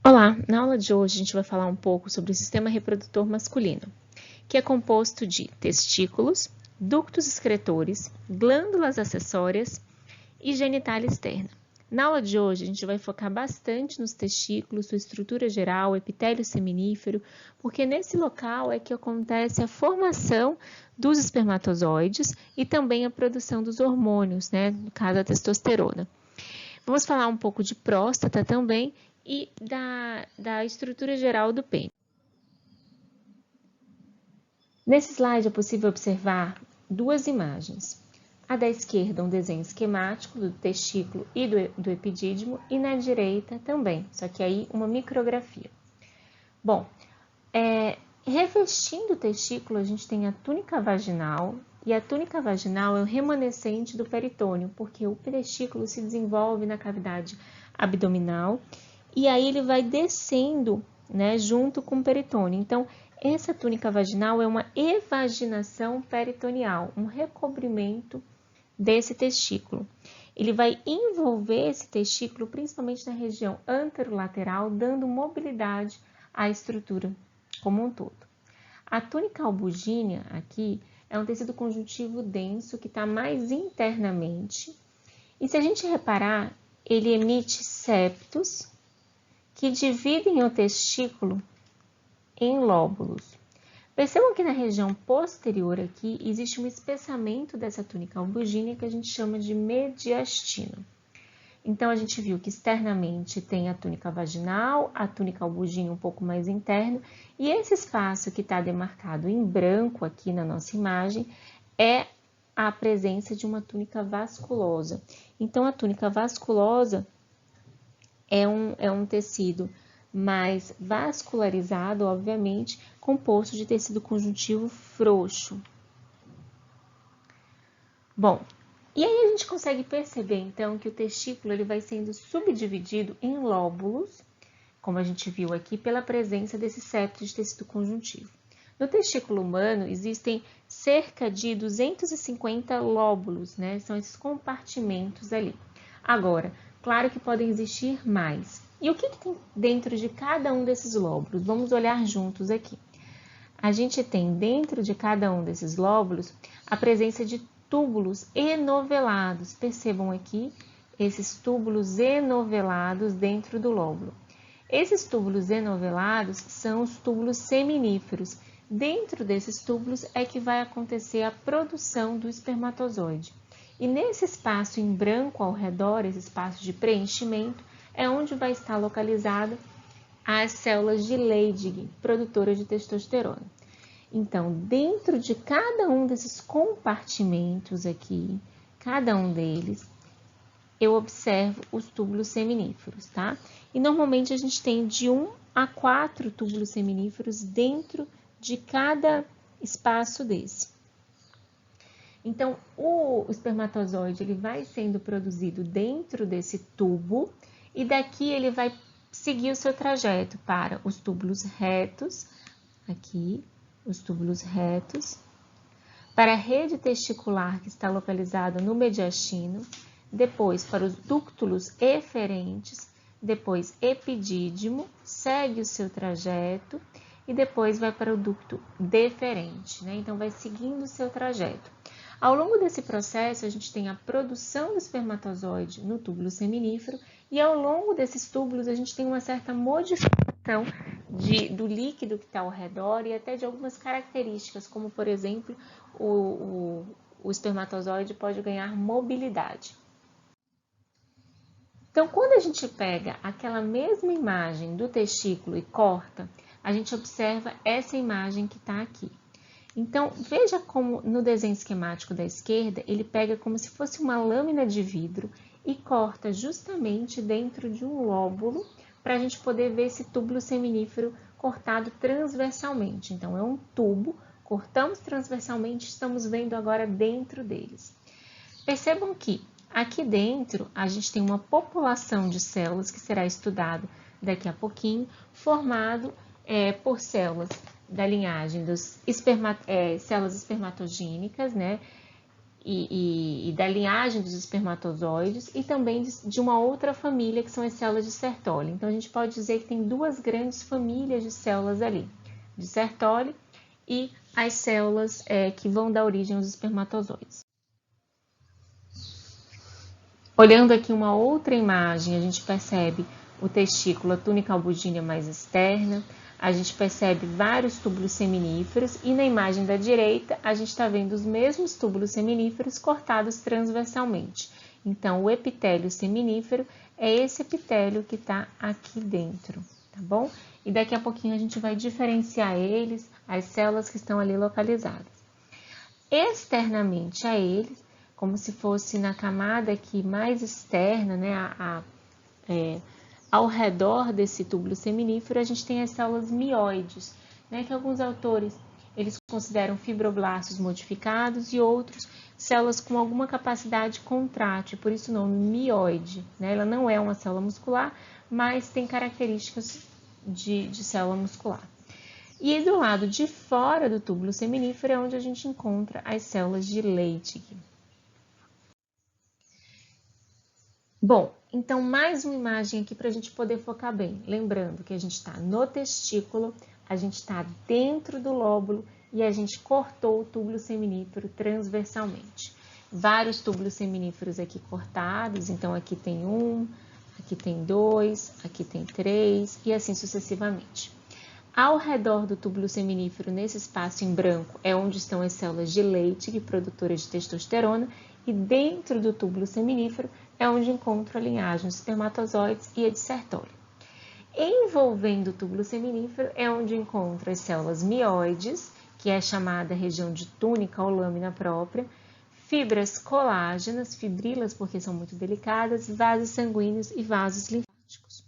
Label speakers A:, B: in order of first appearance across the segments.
A: Olá, na aula de hoje a gente vai falar um pouco sobre o sistema reprodutor masculino, que é composto de testículos, ductos excretores, glândulas acessórias e genitália externa. Na aula de hoje a gente vai focar bastante nos testículos, sua estrutura geral, epitélio seminífero, porque nesse local é que acontece a formação dos espermatozoides e também a produção dos hormônios, no caso a testosterona. Vamos falar um pouco de próstata também e da estrutura geral do pênis. Nesse slide é possível observar duas imagens. A da esquerda, um desenho esquemático do testículo e do epidídimo, e na direita também, só que aí uma micrografia. Bom, revestindo o testículo, a gente tem a túnica vaginal, e a túnica vaginal é o remanescente do peritônio, porque o testículo se desenvolve na cavidade abdominal, e aí ele vai descendo, junto com o peritônio. Então, essa túnica vaginal é uma evaginação peritoneal, um recobrimento desse testículo. Ele vai envolver esse testículo principalmente na região anterolateral, dando mobilidade à estrutura como um todo. A túnica albugínea aqui é um tecido conjuntivo denso que está mais internamente. E se a gente reparar, ele emite septos que dividem o testículo em lóbulos. Percebam que na região posterior aqui existe um espessamento dessa túnica albugínea que a gente chama de mediastino. Então, a gente viu que externamente tem a túnica vaginal, a túnica albugínea um pouco mais interno, e esse espaço que está demarcado em branco aqui na nossa imagem é a presença de uma túnica vasculosa. Então, a túnica vasculosa é um tecido mais vascularizado, obviamente, composto de tecido conjuntivo frouxo. Bom, e aí a gente consegue perceber, então, que o testículo ele vai sendo subdividido em lóbulos, como a gente viu aqui, pela presença desse septo de tecido conjuntivo. No testículo humano, existem cerca de 250 lóbulos, São esses compartimentos ali. Agora, claro que podem existir mais. E o que tem dentro de cada um desses lóbulos? Vamos olhar juntos aqui. A gente tem dentro de cada um desses lóbulos a presença de túbulos enovelados. Percebam aqui esses túbulos enovelados dentro do lóbulo. Esses túbulos enovelados são os túbulos seminíferos. Dentro desses túbulos é que vai acontecer a produção do espermatozoide. E nesse espaço em branco ao redor, esse espaço de preenchimento, é onde vai estar localizado as células de Leydig, produtoras de testosterona. Então, dentro de cada um desses compartimentos aqui, cada um deles, eu observo os túbulos seminíferos, tá? E normalmente a gente tem de 1 a 4 túbulos seminíferos dentro de cada espaço desse. Então, o espermatozoide ele vai sendo produzido dentro desse tubo e daqui ele vai seguir o seu trajeto para os túbulos retos, aqui, os túbulos retos, para a rede testicular que está localizada no mediastino, depois para os ductos eferentes, depois epidídimo, segue o seu trajeto e depois vai para o ducto deferente, Então, vai seguindo o seu trajeto. Ao longo desse processo, a gente tem a produção do espermatozoide no túbulo seminífero e ao longo desses túbulos a gente tem uma certa modificação do líquido que está ao redor e até de algumas características, como por exemplo, o espermatozoide pode ganhar mobilidade. Então, quando a gente pega aquela mesma imagem do testículo e corta, a gente observa essa imagem que está aqui. Então, veja como no desenho esquemático da esquerda, ele pega como se fosse uma lâmina de vidro e corta justamente dentro de um lóbulo para a gente poder ver esse túbulo seminífero cortado transversalmente. Então, é um tubo, cortamos transversalmente, estamos vendo agora dentro deles. Percebam que aqui dentro a gente tem uma população de células que será estudado daqui a pouquinho, formado por células da linhagem das células espermatogênicas, e da linhagem dos espermatozoides e também de uma outra família que são as células de Sertoli. Então a gente pode dizer que tem duas grandes famílias de células ali, de Sertoli e as células que vão dar origem aos espermatozoides. Olhando aqui uma outra imagem, a gente percebe o testículo, a túnica albudínea mais externa, a gente percebe vários túbulos seminíferos e na imagem da direita a gente está vendo os mesmos túbulos seminíferos cortados transversalmente. Então, o epitélio seminífero é esse epitélio que está aqui dentro, tá bom? E daqui a pouquinho a gente vai diferenciar eles, as células que estão ali localizadas. Externamente a eles, como se fosse na camada aqui mais externa, né, ao redor desse túbulo seminífero, a gente tem as células mioides, né, que alguns autores eles consideram fibroblastos modificados e outros células com alguma capacidade contrátil, por isso o nome mioide. Né? Ela não é uma célula muscular, mas tem características de célula muscular. E do lado de fora do túbulo seminífero é onde a gente encontra as células de Leydig. Bom, então mais uma imagem aqui para a gente poder focar bem. Lembrando que a gente está no testículo, a gente está dentro do lóbulo e a gente cortou o túbulo seminífero transversalmente. Vários túbulos seminíferos aqui cortados, então aqui tem um, aqui tem dois, aqui tem três e assim sucessivamente. Ao redor do túbulo seminífero, nesse espaço em branco, é onde estão as células de Leydig, produtoras de testosterona, e dentro do túbulo seminífero é onde encontra a linhagem dos espermatozoides e a de Sertoli. Envolvendo o túbulo seminífero é onde encontra as células mioides, que é chamada região de túnica ou lâmina própria, fibras colágenas, fibrilas porque são muito delicadas, vasos sanguíneos e vasos linfáticos.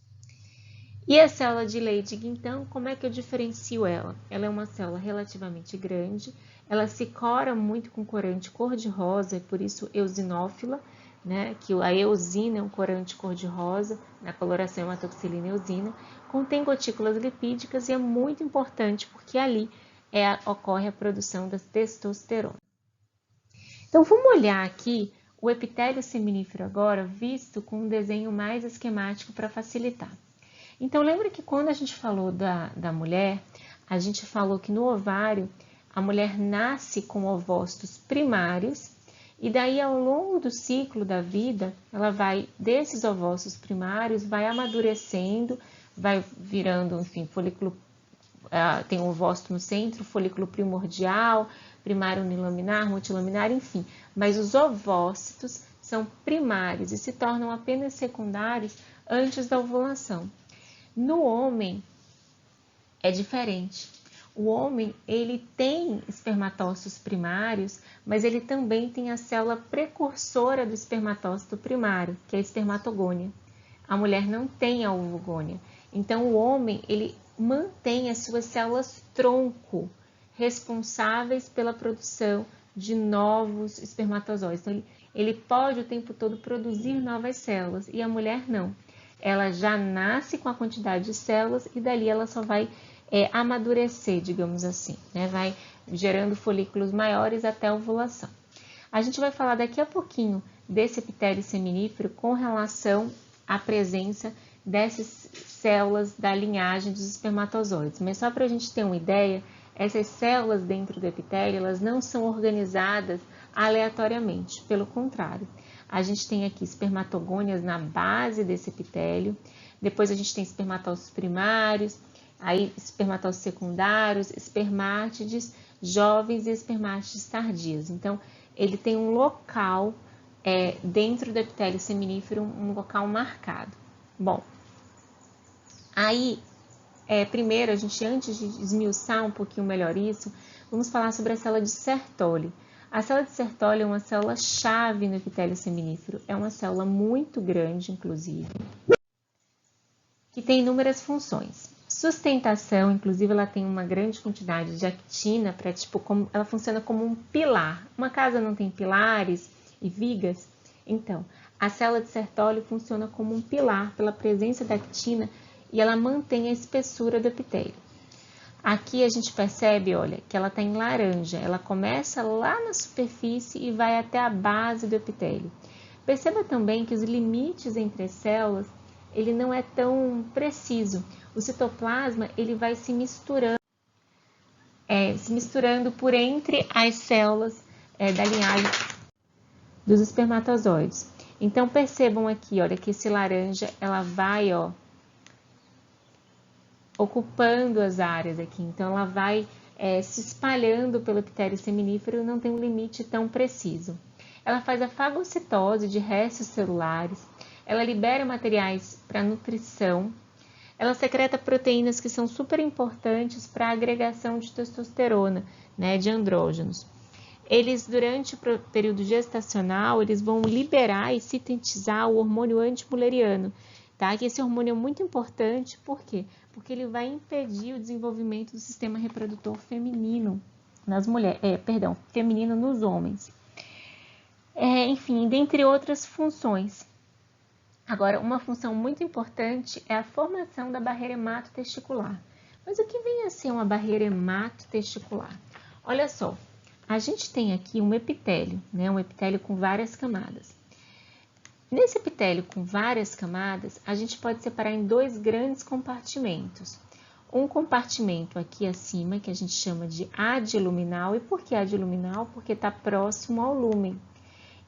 A: E a célula de Leydig, então, como é que eu diferencio ela? Ela é uma célula relativamente grande, ela se cora muito com corante cor-de-rosa, é por isso eosinófila, né? Que a eosina é um corante cor-de-rosa, na coloração hematoxilina eosina, contém gotículas lipídicas e é muito importante porque ali ocorre a produção da testosterona. Então, vamos olhar aqui o epitélio seminífero agora, visto com um desenho mais esquemático para facilitar. Então, lembra que quando a gente falou da mulher, a gente falou que no ovário, a mulher nasce com ovócitos primários e daí ao longo do ciclo da vida, ela vai, desses ovócitos primários, vai amadurecendo, vai virando, enfim, folículo, tem um ovócito no centro, folículo primordial, primário unilaminar, multilaminar, enfim. Mas os ovócitos são primários e se tornam apenas secundários antes da ovulação. No homem é diferente. O homem ele tem espermatócitos primários, mas ele também tem a célula precursora do espermatócito primário, que é a espermatogônia. A mulher não tem a ovogônia. Então o homem ele mantém as suas células tronco responsáveis pela produção de novos espermatozoides. Então ele pode o tempo todo produzir novas células e a mulher não. Ela já nasce com a quantidade de células e dali ela só vai amadurecer, digamos assim, né? Vai gerando folículos maiores até a ovulação. A gente vai falar daqui a pouquinho desse epitélio seminífero com relação à presença dessas células da linhagem dos espermatozoides. Mas só para a gente ter uma ideia, essas células dentro do epitélio, elas não são organizadas aleatoriamente, pelo contrário. A gente tem aqui espermatogônias na base desse epitélio, depois a gente tem espermatócitos primários, aí espermatócitos secundários, espermátides jovens e espermátides tardias. Então, ele tem um local dentro do epitélio seminífero, um local marcado. Bom, aí, primeiro, a gente, antes de esmiuçar um pouquinho melhor isso, vamos falar sobre a célula de Sertoli. A célula de Sertoli é uma célula-chave no epitélio seminífero, é uma célula muito grande, inclusive, que tem inúmeras funções. Sustentação, inclusive, ela tem uma grande quantidade de actina, ela funciona como um pilar. Uma casa não tem pilares e vigas? Então, a célula de Sertoli funciona como um pilar pela presença da actina e ela mantém a espessura do epitélio. Aqui a gente percebe, olha, que ela está em laranja. Ela começa lá na superfície e vai até a base do epitélio. Perceba também que os limites entre as células, ele não é tão preciso. O citoplasma, ele vai se misturando por entre as células da linhagem dos espermatozoides. Então, percebam aqui, olha, que esse laranja, ela vai, ó, ocupando as áreas aqui. Então, ela vai se espalhando pelo epitélio seminífero e não tem um limite tão preciso. Ela faz a fagocitose de restos celulares, ela libera materiais para nutrição, ela secreta proteínas que são super importantes para a agregação de testosterona, né, de andrógenos. Eles, durante o período gestacional, eles vão liberar e sintetizar o hormônio antimuleriano, tá? Que esse hormônio é muito importante, por quê? Porque ele vai impedir o desenvolvimento do sistema reprodutor feminino nas mulheres, feminino nos homens. Enfim, dentre outras funções. Agora, uma função muito importante é a formação da barreira hematotesticular. Mas o que vem a ser uma barreira hematotesticular? Olha só, a gente tem aqui um epitélio, né? Um epitélio com várias camadas. Nesse epitélio com várias camadas, a gente pode separar em dois grandes compartimentos. Um compartimento aqui acima, que a gente chama de adiluminal. E por que adiluminal? Porque está próximo ao lúmen.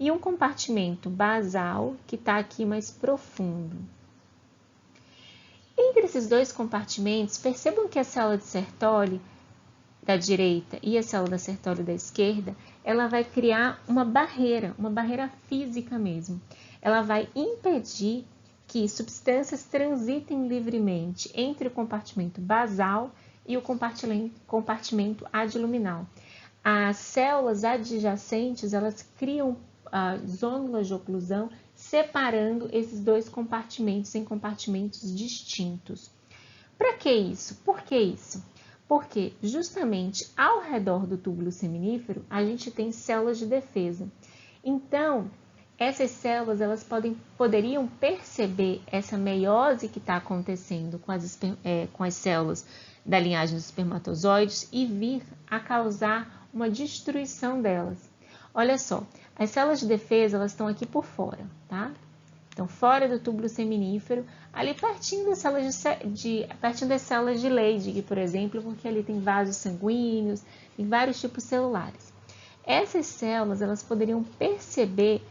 A: E um compartimento basal, que está aqui mais profundo. Entre esses dois compartimentos, percebam que a célula de Sertoli da direita e a célula da Sertoli da esquerda, ela vai criar uma barreira física mesmo. Ela vai impedir que substâncias transitem livremente entre o compartimento basal e o compartimento adiluminal. As células adjacentes, elas criam zônulas de oclusão, separando esses dois compartimentos em compartimentos distintos. Para que isso? Por que isso? Porque justamente ao redor do túbulo seminífero, a gente tem células de defesa. Então, essas células elas poderiam perceber essa meiose que está acontecendo com as células da linhagem dos espermatozoides e vir a causar uma destruição delas. Olha só, as células de defesa elas estão aqui por fora, tá? Então, fora do túbulo seminífero, ali pertinho das células de Leydig, por exemplo, porque ali tem vasos sanguíneos, tem vários tipos celulares. Essas células elas poderiam perceber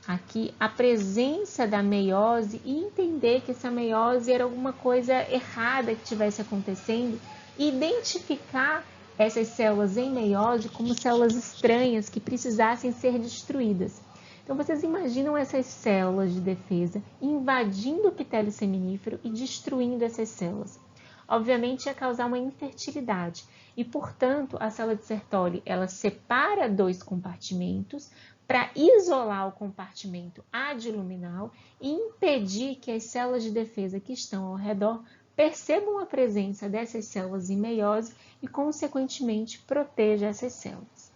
A: aqui a presença da meiose e entender que essa meiose era alguma coisa errada que estivesse acontecendo e identificar essas células em meiose como células estranhas que precisassem ser destruídas. Então, vocês imaginam essas células de defesa invadindo o epitélio seminífero e destruindo essas células. Obviamente, ia causar uma infertilidade e, portanto, a célula de Sertoli, ela separa dois compartimentos para isolar o compartimento adiluminal e impedir que as células de defesa que estão ao redor percebam a presença dessas células em meiose e, consequentemente, proteja essas células.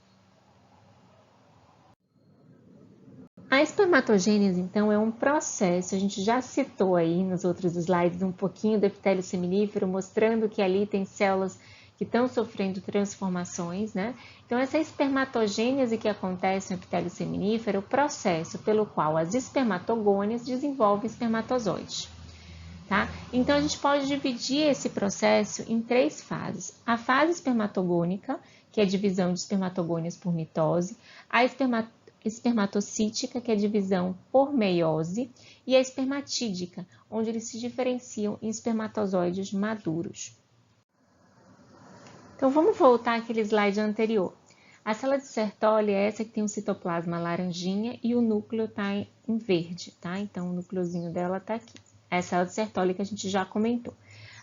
A: A espermatogênese, então, é um processo, a gente já citou aí nos outros slides um pouquinho do epitélio seminífero, mostrando que ali tem células que estão sofrendo transformações, né? Então, essa espermatogênese que acontece no epitélio seminífero é o processo pelo qual as espermatogônias desenvolvem espermatozoides. Tá? Então, a gente pode dividir esse processo em três fases. A fase espermatogônica, que é a divisão de espermatogônias por mitose, a espermatocítica, que é a divisão por meiose, e a espermatídica, onde eles se diferenciam em espermatozoides maduros. Então, vamos voltar àquele slide anterior. A célula de Sertoli é essa que tem um citoplasma laranjinha e o núcleo está em verde, tá? Então, o núcleozinho dela está aqui. É a célula de Sertoli que a gente já comentou.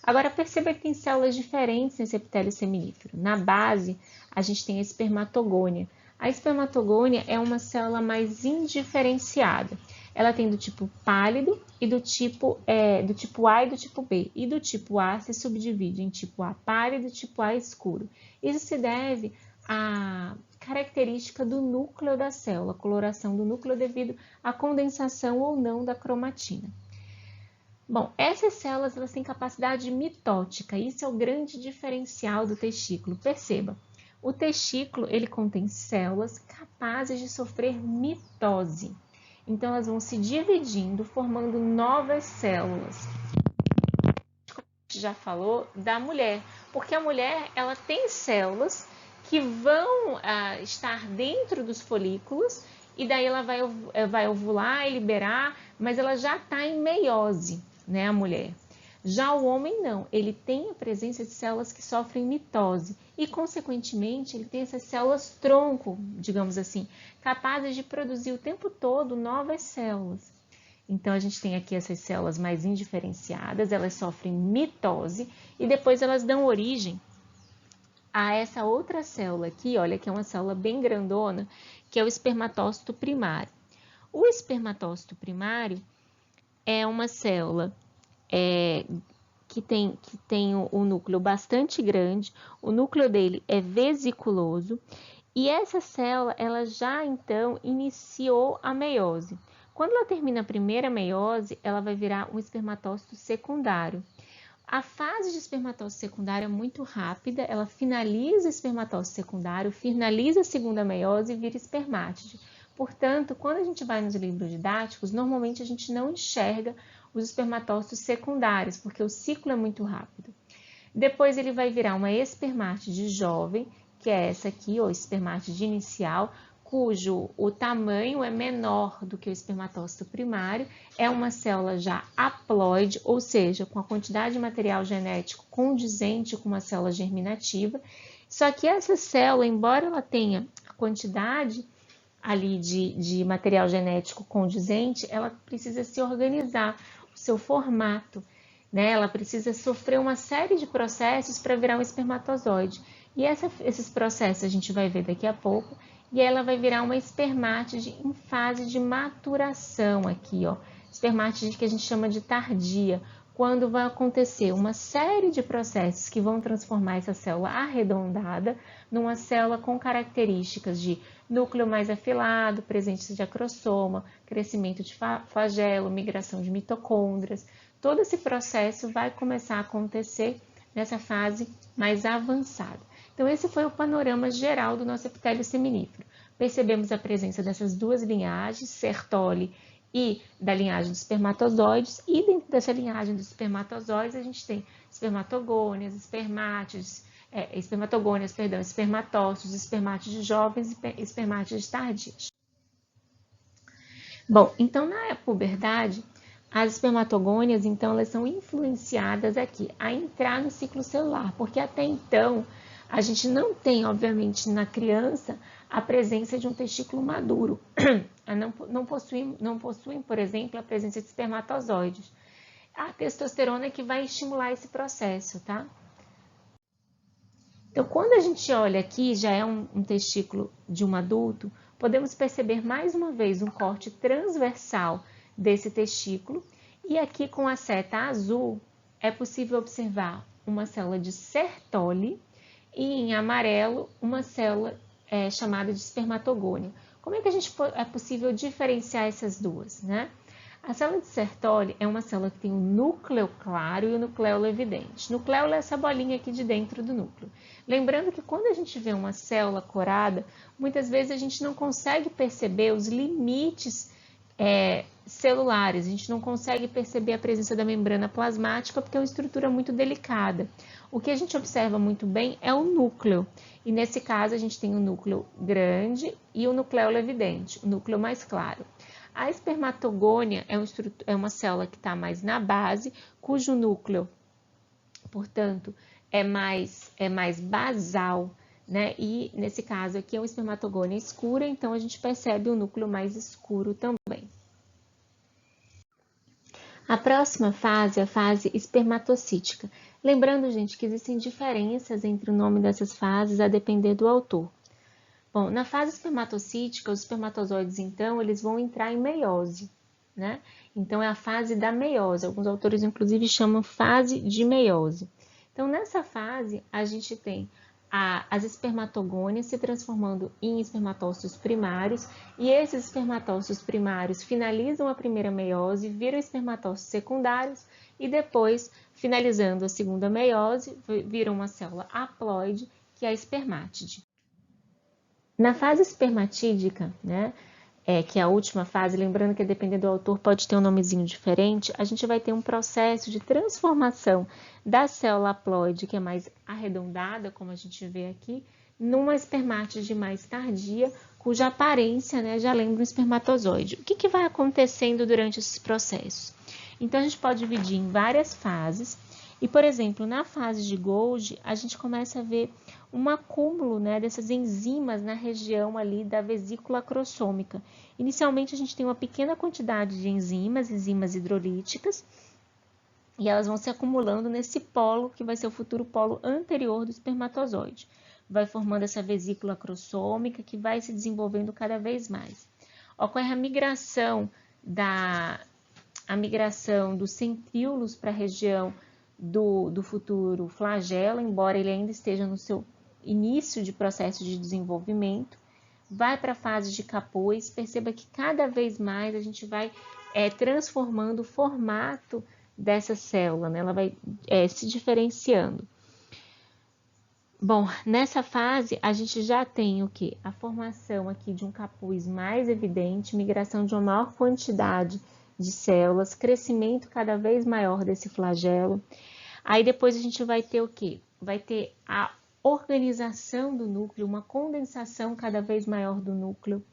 A: Agora, perceba que tem células diferentes nesse epitélio seminífero. Na base, a gente tem a espermatogônia. A espermatogônia é uma célula mais indiferenciada. Ela tem do tipo pálido e do tipo A e do tipo B. E do tipo A se subdivide em tipo A pálido e tipo A escuro. Isso se deve à característica do núcleo da célula, a coloração do núcleo devido à condensação ou não da cromatina. Bom, essas células elas têm capacidade mitótica, isso é o grande diferencial do testículo. Perceba, o testículo ele contém células capazes de sofrer mitose. Então, elas vão se dividindo, formando novas células. Já falou da mulher, porque a mulher ela tem células que vão estar dentro dos folículos e daí ela vai ovular e liberar, mas ela já está em meiose, né, a mulher. Já o homem não, ele tem a presença de células que sofrem mitose e, consequentemente, ele tem essas células tronco, digamos assim, capazes de produzir o tempo todo novas células. Então, a gente tem aqui essas células mais indiferenciadas, elas sofrem mitose e depois elas dão origem a essa outra célula aqui, olha, que é uma célula bem grandona, que é o espermatócito primário. O espermatócito primário é uma célula que tem o núcleo bastante grande, o núcleo dele é vesiculoso e essa célula ela já então iniciou a meiose. Quando ela termina a primeira meiose, ela vai virar um espermatócito secundário. A fase de espermatócito secundário é muito rápida, ela finaliza o espermatócito secundário, finaliza a segunda meiose e vira espermátide. Portanto, quando a gente vai nos livros didáticos, normalmente a gente não enxerga os espermatócitos secundários, porque o ciclo é muito rápido. Depois ele vai virar uma espermátide jovem, que é essa aqui, ou espermátide inicial, cujo o tamanho é menor do que o espermatócito primário, é uma célula já haploide, ou seja, com a quantidade de material genético condizente com uma célula germinativa. Só que essa célula, embora ela tenha a quantidade ali de material genético condizente, ela precisa se organizar, o seu formato, né? Ela precisa sofrer uma série de processos para virar um espermatozoide. E esses processos a gente vai ver daqui a pouco, e ela vai virar uma espermátide em fase de maturação aqui, ó. Espermátide que a gente chama de tardia, quando vai acontecer uma série de processos que vão transformar essa célula arredondada numa célula com características de núcleo mais afilado, presença de acrossoma, crescimento de flagelo, migração de mitocôndrias. Todo esse processo vai começar a acontecer nessa fase mais avançada. Então, esse foi o panorama geral do nosso epitélio seminífero. Percebemos a presença dessas duas linhagens, Sertoli e da linhagem dos espermatozoides, e dentro dessa linhagem dos espermatozoides a gente tem espermatogônias, espermatócitos, espermátides jovens e espermátides tardios. Bom, então na puberdade, as espermatogônias, então, elas são influenciadas aqui a entrar no ciclo celular, porque até então a gente não tem, obviamente, na criança a presença de um testículo maduro. Não possuem, por exemplo, a presença de espermatozoides. A testosterona é que vai estimular esse processo, tá? Então, quando a gente olha aqui, já é um testículo de um adulto, podemos perceber mais uma vez um corte transversal desse testículo. E aqui com a seta azul, é possível observar uma célula de Sertoli e em amarelo uma célula chamada de espermatogônia. Como é que é possível diferenciar essas duas, né? A célula de Sertoli é uma célula que tem um núcleo claro e o nucleolo evidente. Nucleolo é essa bolinha aqui de dentro do núcleo. Lembrando que quando a gente vê uma célula corada, muitas vezes a gente não consegue perceber os limites celulares, a gente não consegue perceber a presença da membrana plasmática porque é uma estrutura muito delicada. O que a gente observa muito bem é o núcleo, e nesse caso a gente tem o núcleo grande e o nucleolo evidente, o núcleo mais claro. A espermatogônia é uma célula que está mais na base, cujo núcleo, portanto, é mais basal, né? E nesse caso aqui é uma espermatogônia escura, então a gente percebe o núcleo mais escuro também. A próxima fase é a fase espermatocítica. Lembrando, gente, que existem diferenças entre o nome dessas fases a depender do autor. Bom, na fase espermatocítica, os espermatozoides, então, eles vão entrar em meiose, né? Então, é a fase da meiose. Alguns autores, inclusive, chamam fase de meiose. Então, nessa fase, a gente tem as espermatogônias se transformando em espermatócitos primários, e esses espermatócitos primários finalizam a primeira meiose, viram espermatócitos secundários, e depois, finalizando a segunda meiose, vira uma célula haploide, que é a espermátide. Na fase espermatídica, né, que é a última fase, lembrando que dependendo do autor pode ter um nomezinho diferente, a gente vai ter um processo de transformação da célula haploide, que é mais arredondada, como a gente vê aqui, numa espermátide mais tardia, cuja aparência, né, já lembra um espermatozoide. O que vai acontecendo durante esses processos? Então, a gente pode dividir em várias fases, e, por exemplo, na fase de Golgi, a gente começa a ver um acúmulo, né, dessas enzimas na região ali da vesícula crossômica. Inicialmente, a gente tem uma pequena quantidade de enzimas hidrolíticas, e elas vão se acumulando nesse polo, que vai ser o futuro polo anterior do espermatozoide. Vai formando essa vesícula crossômica, que vai se desenvolvendo cada vez mais. Ocorre a migração dos centríolos para a região do futuro flagelo, embora ele ainda esteja no seu início de processo de desenvolvimento, vai para a fase de capuz. Perceba que cada vez mais a gente vai transformando o formato dessa célula, né? Ela vai se diferenciando. Bom, nessa fase a gente já tem o que? A formação aqui de um capuz mais evidente, migração de uma maior quantidade de células, crescimento cada vez maior desse flagelo. Aí depois a gente vai ter o que? Vai ter a organização do núcleo, uma condensação cada vez maior do núcleo,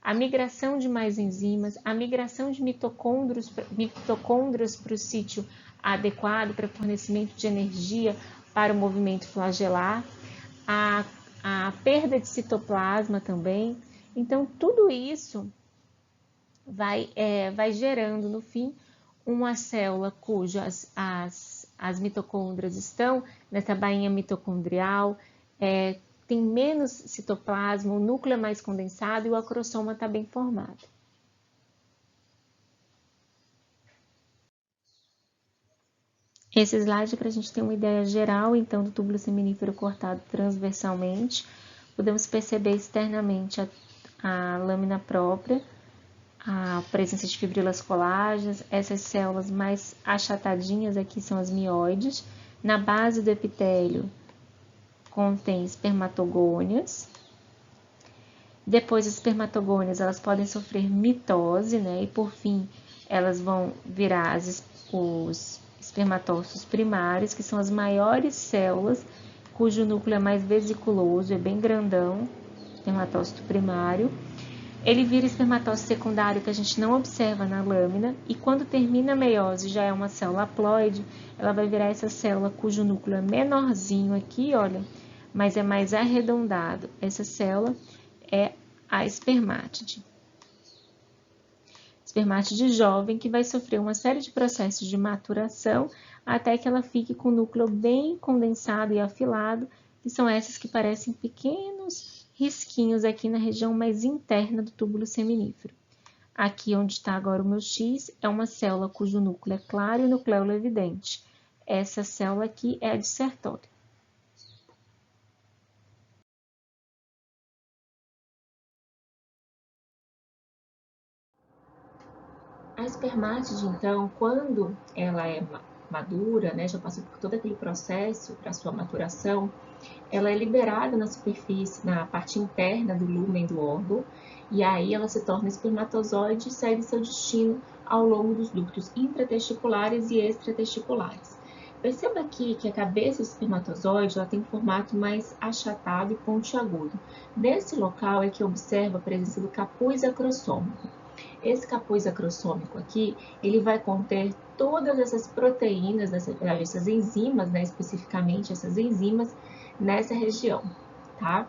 A: a migração de mais enzimas, a migração de mitocôndrios para o sítio adequado para fornecimento de energia para o movimento flagelar, a perda de citoplasma também. Então, tudo isso vai gerando, no fim, uma célula cujas as mitocôndrias estão nessa bainha mitocondrial, tem menos citoplasma, o núcleo é mais condensado e o acrossoma está bem formado. Esse slide é para a gente ter uma ideia geral, então, do túbulo seminífero cortado transversalmente. Podemos perceber externamente a lâmina própria, a presença de fibrilas colágenas, essas células mais achatadinhas aqui são as mióides. Na base do epitélio contém espermatogônias. Depois, as espermatogônias, elas podem sofrer mitose, né? E por fim, elas vão virar os espermatócitos primários, que são as maiores células, cujo núcleo é mais vesiculoso, é bem grandão, espermatócito primário. Ele vira espermatócito secundário, que a gente não observa na lâmina, e quando termina a meiose, já é uma célula haploide, ela vai virar essa célula cujo núcleo é menorzinho aqui, olha, mas é mais arredondado. Essa célula é a espermátide. Espermátide jovem, que vai sofrer uma série de processos de maturação até que ela fique com o núcleo bem condensado e afilado, que são essas que parecem pequenos risquinhos aqui na região mais interna do túbulo seminífero. Aqui onde está agora o meu X é uma célula cujo núcleo é claro e nucleolo evidente. Essa célula aqui é a dissertória. A espermátide, então, quando ela é madura, né, já passou por todo aquele processo para sua maturação, ela é liberada na superfície, na parte interna do lúmen do órgão, e aí ela se torna espermatozoide e segue seu destino ao longo dos ductos intratesticulares e extratesticulares. Perceba aqui que a cabeça do espermatozoide ela tem um formato mais achatado e pontiagudo. Nesse local é que observa a presença do capuz acrossômico. Esse capuz acrossômico aqui, ele vai conter todas essas proteínas, essas enzimas, né, especificamente essas enzimas nessa região, tá?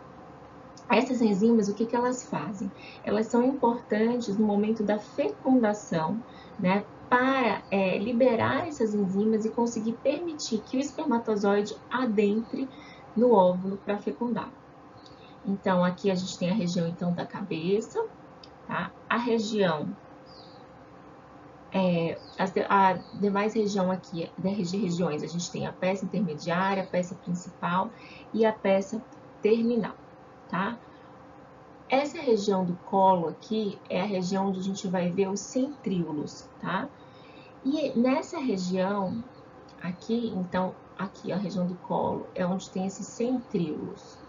A: Essas enzimas, o que elas fazem? Elas são importantes no momento da fecundação, né, para liberar essas enzimas e conseguir permitir que o espermatozoide adentre no óvulo para fecundar. Então, aqui a gente tem a região então da cabeça, tá? A região, a demais região aqui, de regiões, a gente tem a peça intermediária, a peça principal e a peça terminal, tá? Essa região do colo aqui é a região onde a gente vai ver os centríolos, tá? E nessa região aqui, então, aqui a região do colo é onde tem esses centríolos.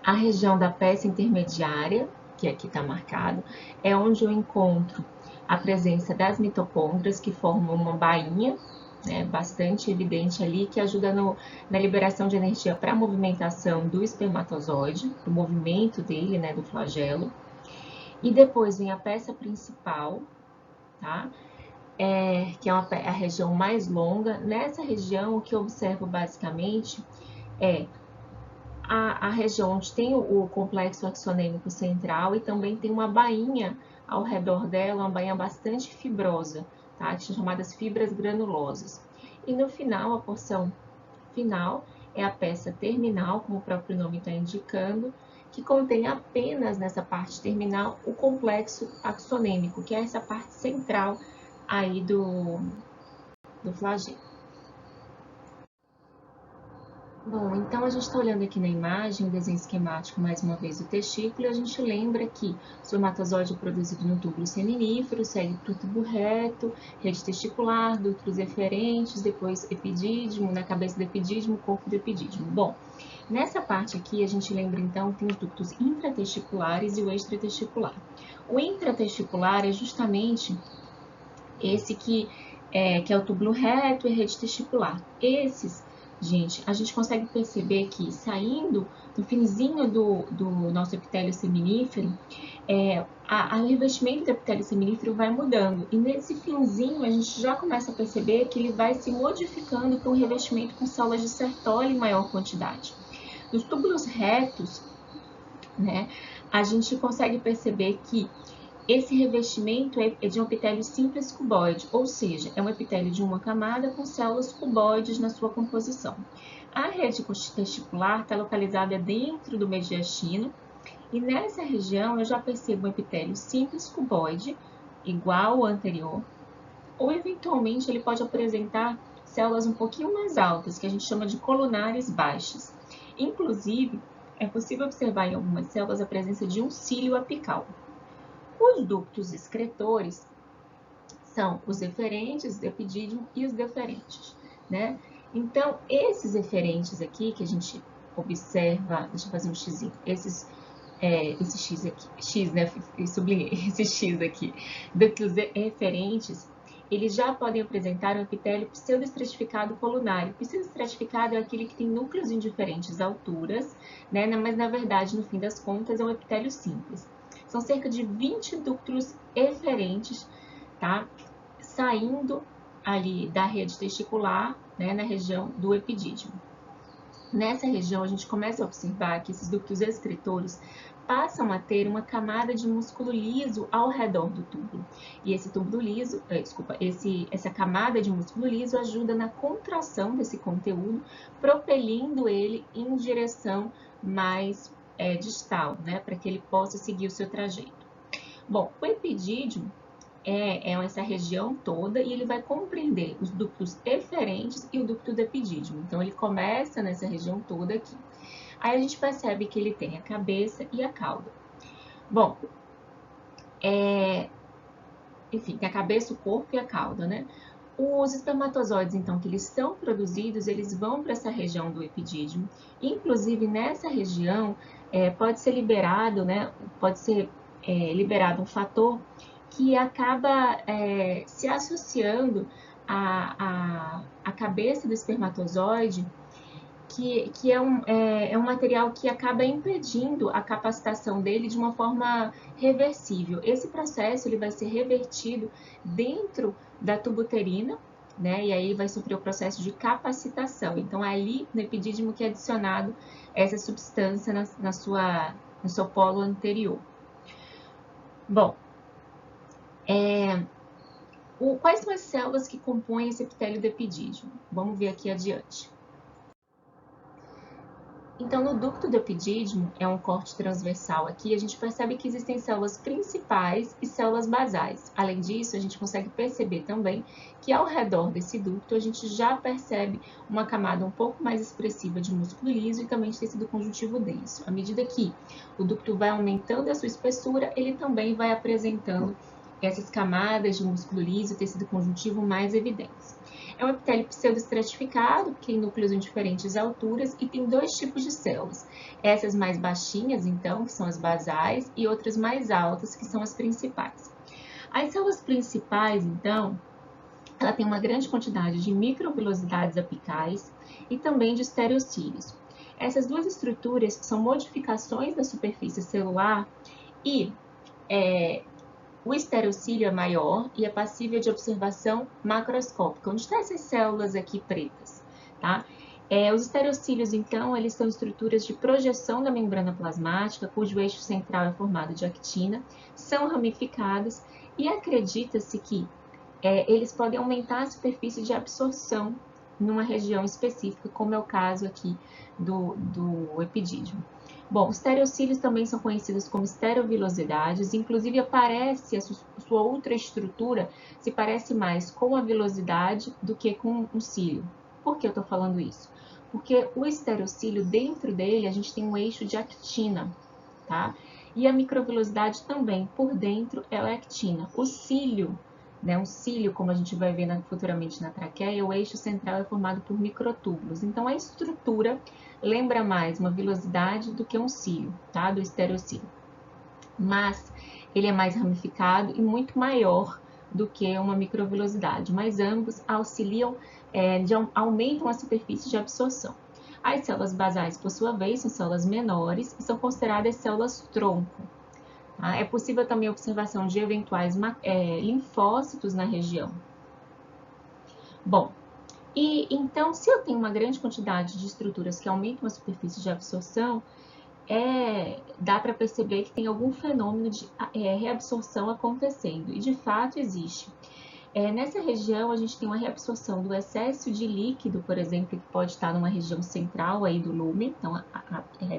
A: A região da peça intermediária, que aqui está marcado, é onde eu encontro a presença das mitocôndrias, que formam uma bainha, né, bastante evidente ali, que ajuda na liberação de energia para a movimentação do espermatozoide, do movimento dele, né, do flagelo. E depois vem a peça principal, tá? Que é a região mais longa. Nessa região, o que eu observo basicamente é a região onde tem o complexo axonêmico central e também tem uma bainha ao redor dela, uma bainha bastante fibrosa, tá? Que são chamadas fibras granulosas. E no final, a porção final é a peça terminal, como o próprio nome está indicando, que contém apenas nessa parte terminal o complexo axonêmico, que é essa parte central aí do flagelo. Bom, então a gente está olhando aqui na imagem, o desenho esquemático mais uma vez do testículo, e a gente lembra que o espermatozoide é produzido no túbulo seminífero, segue para o tubo reto, rede testicular, ductos eferentes, depois epidídimo, na cabeça do epidídimo, corpo do epidídimo. Bom, nessa parte aqui a gente lembra então que tem os ductos intratesticulares e o extratesticular. O intratesticular é justamente esse que é o túbulo reto e rede testicular. Esses, gente, a gente consegue perceber que saindo do finzinho do nosso epitélio seminífero, o revestimento do epitélio seminífero vai mudando. E nesse finzinho a gente já começa a perceber que ele vai se modificando para um revestimento com células de Sertoli em maior quantidade. Nos túbulos retos, né, a gente consegue perceber que esse revestimento é de um epitélio simples cuboide, ou seja, é um epitélio de uma camada com células cuboides na sua composição. A rede testicular está localizada dentro do mediastino, e nessa região eu já percebo um epitélio simples cuboide, igual ao anterior, ou eventualmente ele pode apresentar células um pouquinho mais altas, que a gente chama de colunares baixas. Inclusive, é possível observar em algumas células a presença de um cílio apical. Os ductos excretores são os eferentes, o epidídimo e os deferentes, né? Então, esses eferentes aqui que a gente observa, deixa eu fazer um xizinho, esse X aqui, X, né? Eu sublinhei, esse X aqui, ductos eferentes, eles já podem apresentar um epitélio pseudoestratificado colunário. Pseudoestratificado é aquele que tem núcleos em diferentes alturas, né? Mas na verdade, no fim das contas, é um epitélio simples. São cerca de 20 ductos eferentes, tá? Saindo ali da rede testicular, né? Na região do epidídimo. Nessa região, a gente começa a observar que esses ductos excretores passam a ter uma camada de músculo liso ao redor do túbulo. E esse túbulo liso, essa camada de músculo liso ajuda na contração desse conteúdo, propelindo ele em direção mais distal, né, para que ele possa seguir o seu trajeto. Bom, o epidídimo é essa região toda e ele vai compreender os ductos eferentes e o ducto do epidídimo. Então, ele começa nessa região toda aqui. Aí a gente percebe que ele tem a cabeça e a cauda. Bom, enfim, tem a cabeça, o corpo e a cauda, né? Os espermatozoides, então, que eles são produzidos, eles vão para essa região do epidídimo. Inclusive, nessa região, pode ser liberado, né? Pode ser liberado um fator que acaba se associando à cabeça do espermatozoide, que é um material que acaba impedindo a capacitação dele de uma forma reversível. Esse processo ele vai ser revertido dentro da tubuterina, né? E aí vai sofrer o processo de capacitação. Então, é ali no epidídimo que é adicionado essa substância no seu polo anterior. Bom, quais são as células que compõem esse epitélio do epidídimo? Vamos ver aqui adiante. Então, no ducto do epidídimo, é um corte transversal aqui, a gente percebe que existem células principais e células basais. Além disso, a gente consegue perceber também que ao redor desse ducto, a gente já percebe uma camada um pouco mais expressiva de músculo liso e também de tecido conjuntivo denso. À medida que o ducto vai aumentando a sua espessura, ele também vai apresentando essas camadas de músculo liso e tecido conjuntivo mais evidentes. É um epitélio pseudoestratificado, que tem núcleos em diferentes alturas e tem dois tipos de células. Essas mais baixinhas, então, que são as basais, e outras mais altas, que são as principais. As células principais, então, ela tem uma grande quantidade de microvilosidades apicais e também de estereocílios. Essas duas estruturas são modificações da superfície celular e o estereocílio é maior e é passível de observação macroscópica. Onde estão essas células aqui pretas? Tá? Os estereocílios, então, eles são estruturas de projeção da membrana plasmática, cujo eixo central é formado de actina, são ramificados e acredita-se que eles podem aumentar a superfície de absorção numa região específica, como é o caso aqui do epidídimo. Bom, os estereocílios também são conhecidos como estereovilosidades, inclusive aparece a sua outra estrutura, se parece mais com a vilosidade do que com um cílio. Por que eu estou falando isso? Porque o estereocílio, dentro dele, a gente tem um eixo de actina, tá? E a microvilosidade também, por dentro, ela é actina. O cílio, né, um cílio, como a gente vai ver futuramente na traqueia, o eixo central é formado por microtúbulos. Então, a estrutura lembra mais uma vilosidade do que um cílio, tá? Do estereocílio. Mas ele é mais ramificado e muito maior do que uma microvilosidade, mas ambos auxiliam, aumentam a superfície de absorção. As células basais, por sua vez, são células menores e são consideradas células-tronco. Tá? É possível também a observação de eventuais linfócitos na região. Bom, e então, se eu tenho uma grande quantidade de estruturas que aumentam a superfície de absorção, dá para perceber que tem algum fenômeno de reabsorção acontecendo, e de fato existe. Nessa região, a gente tem uma reabsorção do excesso de líquido, por exemplo, que pode estar numa região central aí do lúmen, então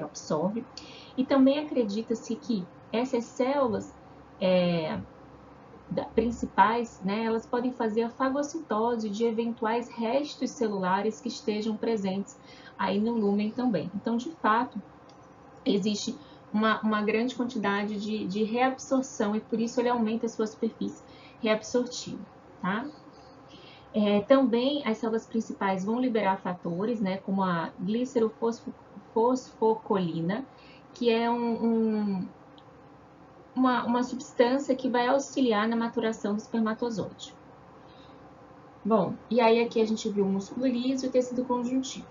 A: absorve. E também acredita-se que essas células principais, né, elas podem fazer a fagocitose de eventuais restos celulares que estejam presentes aí no lúmen também. Então, de fato, existe uma grande quantidade de reabsorção e por isso ele aumenta a sua superfície reabsortiva, tá? Também as células principais vão liberar fatores, né, como a glicerofosfocolina, que é uma substância que vai auxiliar na maturação do espermatozoide. Bom, e aí aqui a gente viu o músculo liso e o tecido conjuntivo.